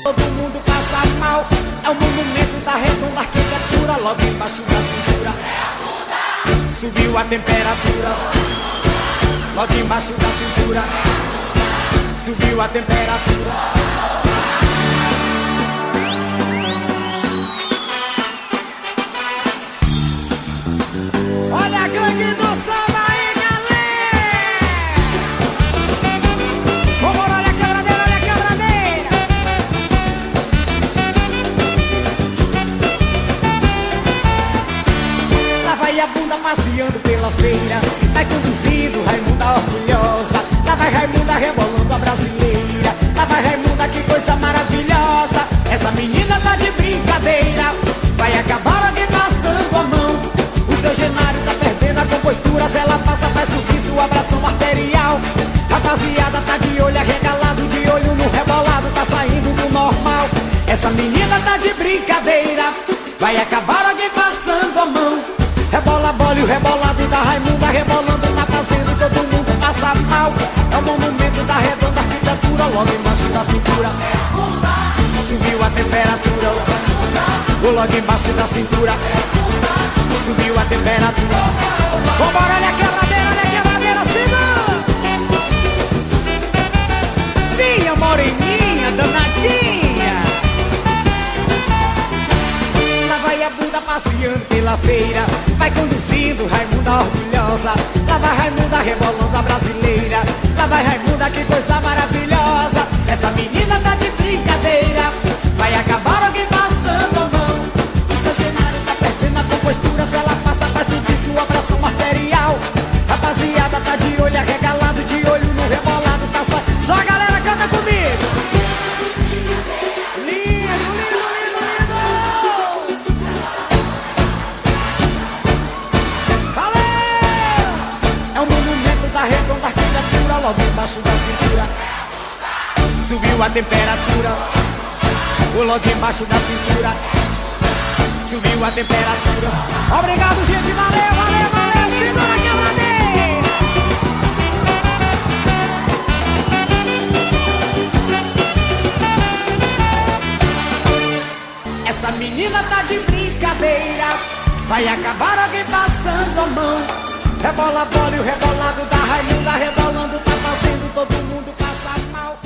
Todo mundo passa mal, é o monumento da redonda arquitetura. Logo embaixo da cintura subiu a temperatura. Logo embaixo da cintura subiu a temperatura. Olha a gangue do samba aí, galera! Vamos, olha a quebradeira, olha a quebradeira! Lá vai a bunda passeando pela feira, vai conduzindo Raimunda orgulhosa. Lá vai Raimunda rebolando a brasileira. Lá vai Raimunda, que coisa maravilhosa. Essa menina tá de brincadeira. Vai acabar alguém passando a mão. O seu Genário tá perdendo a compostura. Se ela passa, vai subir sua pressão arterial. Rapaziada tá de olho arregalado, de olho no rebolado, tá saindo do normal. Essa menina tá de brincadeira. Vai acabar alguém passando a mão. Rebola, bola e o rebolado da Raimunda rebolando, tá fazendo todo mundo passar mal. É o monumento da redonda arquitetura. Logo embaixo da cintura subiu a temperatura. Logo embaixo da cintura subiu a temperatura. Vambora, olha a quebradeira, segura! Vinha moreninha, danadinha. Lá vai a bunda passeando pela feira, vai conduzindo Raimunda orgulhosa. Lá vai Raimunda rebolando a brasileira. Lá vai Raimunda, que coisa maravilhosa. Essa menina tá de brincadeira. Vai acabar alguém passando a mão. O seu Genário tá perdendo a compostura. Se ela passa, vai subir sua pressão arterial. Rapaziada tá de olho arregalado, de olho no rebolado, tá só a galera canta comigo. Lindo, lindo, lindo, lindo. Valeu! É o monumento da redonda arquitetura. Logo embaixo da cintura subiu a temperatura. Logo embaixo da cintura subiu a temperatura. Obrigado, gente, valeu, valeu, valeu. Segura a quebradeira. Essa menina tá de brincadeira. Vai acabar alguém passando a mão. Rebola a bola e o rebolado da Raimunda rebolando, tá fazendo todo mundo passar mal.